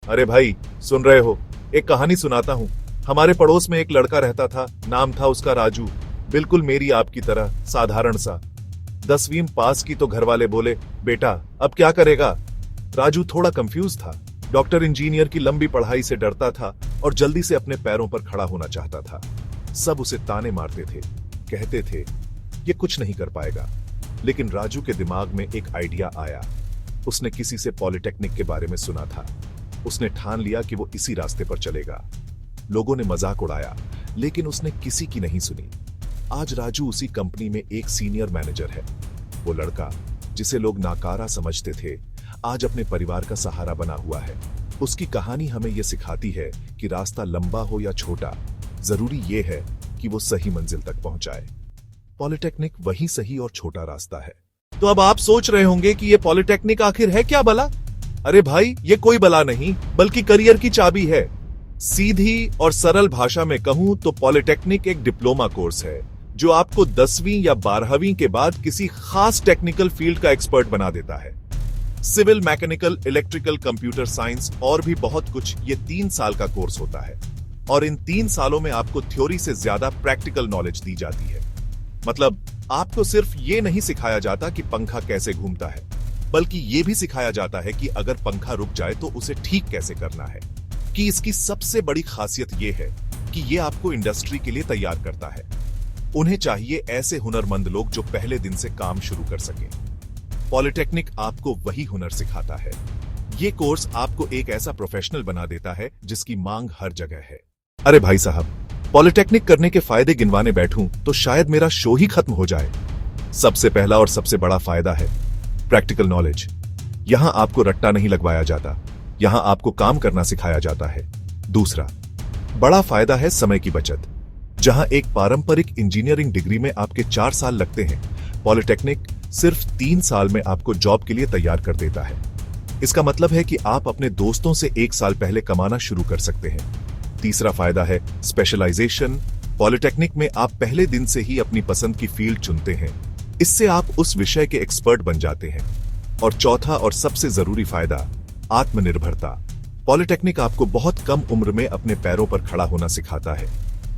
अरे भाई, सुन रहे हो? एक कहानी सुनाता हूँ। हमारे पड़ोस में एक लड़का रहता था, नाम था उसका राजू। बिल्कुल मेरी आपकी तरह साधारण सा। 10वीं पास की तो घर वाले बोले, बेटा अब क्या करेगा? राजू थोड़ा कंफ्यूज था। डॉक्टर इंजीनियर की लंबी पढ़ाई से डरता था और जल्दी से अपने पैरों पर खड़ा होना चाहता था। सब उसे ताने मारते थे, कहते थे ये कुछ नहीं कर पाएगा। लेकिन राजू के दिमाग में एक आइडिया आया। उसने किसी से पॉलिटेक्निक के बारे में सुना था। उसने ठान लिया कि वो इसी रास्ते पर चलेगा। लोगों ने मजाक उड़ाया, लेकिन उसने किसी की नहीं सुनी। आज राजू उसी कंपनी में एक सीनियर मैनेजर है। वो लड़का जिसे लोग नाकारा समझते थे, आज अपने परिवार का सहारा बना हुआ है। उसकी कहानी हमें यह सिखाती है कि रास्ता लंबा हो या छोटा, जरूरी ये है कि वो सही मंजिल तक पहुंचाए। पॉलिटेक्निक वही सही और छोटा रास्ता है। तो अब आप सोच रहे होंगे कि ये पॉलिटेक्निक आखिर है क्या भला? अरे भाई, ये कोई बला नहीं, बल्कि करियर की चाबी है। सीधी और सरल भाषा में कहूं तो पॉलिटेक्निक एक डिप्लोमा कोर्स है जो आपको 10वीं या 12वीं के बाद किसी खास टेक्निकल फील्ड का एक्सपर्ट बना देता है। Civil, mechanical, electrical, computer science और भी बहुत कुछ, ये 3 साल का कोर्स होता है। और इन 3 सालों में आपको थ्योरी से ज्यादा प्रैक्टिकल नॉलेज दी जाती है। मतलब आपको सिर्फ ये नहीं सिखाया जाता कि पंखा कैसे घूमता है, बल्कि ये भी सिखाया जाता है कि अगर पंखा रुक जाए तो उसे ठीक कैसे करना है। कि इसकी सबसे बड़ी खासियत ये है कि ये आपको इंडस्ट्री के लिए तैयार करता है। उन्हें चाहिए ऐसे हुनरमंद लोग जो पहले दिन से काम शुरू कर सकें। पॉलिटेक्निक आपको वही हुनर सिखाता है। ये कोर्स आपको एक ऐसा प्रोफेशनल बना देता है जिसकी मांग हर जगह है। अरे भाई साहब, पॉलिटेक्निक करने के फायदे गिनवाने बैठूं तो शायद मेरा शो ही खत्म हो जाए। सबसे पहला और सबसे बड़ा फायदा है प्रैक्टिकल नॉलेज। यहां आपको रट्टा नहीं लगवाया जाता, यहां आपको काम करना सिखाया जाता है। दूसरा बड़ा फायदा है समय की बचत। जहां एक पारंपरिक इंजीनियरिंग डिग्री में आपके 4 साल लगते हैं, पॉलिटेक्निक सिर्फ 3 साल में आपको जॉब के लिए तैयार कर देता है। इसका मतलब है कि आप अपने दोस्तों से 1 साल पहले कमाना शुरू कर सकते हैं। तीसरा फायदा है स्पेशलाइजेशन। पॉलिटेक्निक में आप पहले दिन से ही अपनी पसंद की फील्ड चुनते हैं। इससे आप उस विषय के एक्सपर्ट बन जाते हैं। और चौथा और सबसे जरूरी फायदा, आत्मनिर्भरता। पॉलिटेक्निक आपको बहुत कम उम्र में अपने पैरों पर खड़ा होना सिखाता है,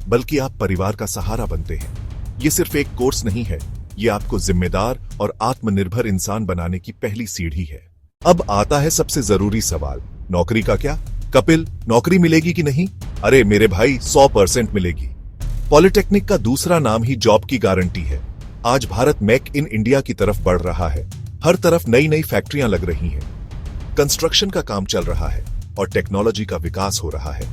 बल्कि आप परिवार का सहारा बनते हैं। ये सिर्फ एक कोर्स नहीं है, ये आपको जिम्मेदार और आत्मनिर्भर इंसान बनाने की पहली सीढ़ी है। अब आता है सबसे जरूरी सवाल, नौकरी का क्या? कपिल, नौकरी मिलेगी कि नहीं? अरे मेरे भाई, 100% मिलेगी। पॉलिटेक्निक का दूसरा नाम ही जॉब की गारंटी है। आज भारत मेक इन इंडिया की तरफ बढ़ रहा है। हर तरफ नई नई फैक्ट्रियां लग रही हैं, कंस्ट्रक्शन का काम चल रहा है और टेक्नोलॉजी का विकास हो रहा है।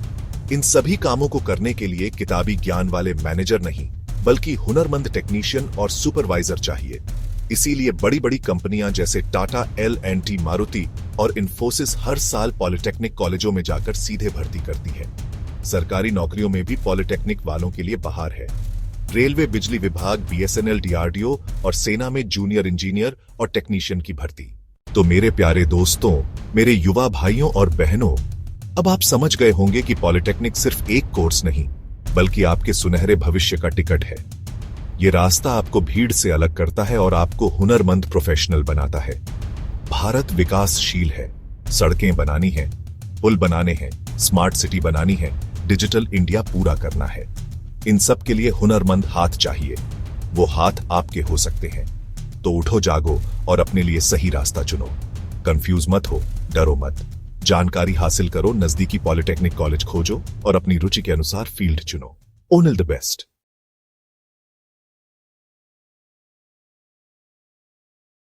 इन सभी कामों को करने के लिए किताबी ज्ञान वाले मैनेजर नहीं, बल्कि हुनरमंद टेक्नीशियन और सुपरवाइजर चाहिए। इसीलिए बड़ी बड़ी कंपनियां जैसे टाटा, L&T, मारुति और इन्फोसिस हर साल पॉलिटेक्निक कॉलेजों में जाकर सीधे भर्ती करती है। सरकारी नौकरियों में भी पॉलिटेक्निक वालों के लिए बहार है। रेलवे, बिजली विभाग, BSNL, DRDO और सेना में जूनियर इंजीनियर और टेक्नीशियन की भर्ती। तो मेरे प्यारे दोस्तों, मेरे युवा भाइयों और बहनों, अब आप समझ गए होंगे कि पॉलिटेक्निक सिर्फ एक कोर्स नहीं, बल्कि आपके सुनहरे भविष्य का टिकट है। ये रास्ता आपको भीड़ से अलग करता है और आपको हुनरमंद प्रोफेशनल बनाता है। भारत विकासशील है, सड़कें बनानी है, पुल बनाने हैं, स्मार्ट सिटी बनानी है, डिजिटल इंडिया पूरा करना है। इन सब के लिए हुनरमंद हाथ चाहिए। वो हाथ आपके हो सकते हैं। तो उठो, जागो और अपने लिए सही रास्ता चुनो। कंफ्यूज मत हो, डरो मत। जानकारी हासिल करो, नजदीकी पॉलिटेक्निक कॉलेज खोजो और अपनी रुचि के अनुसार फील्ड चुनो। ओनल द बेस्ट।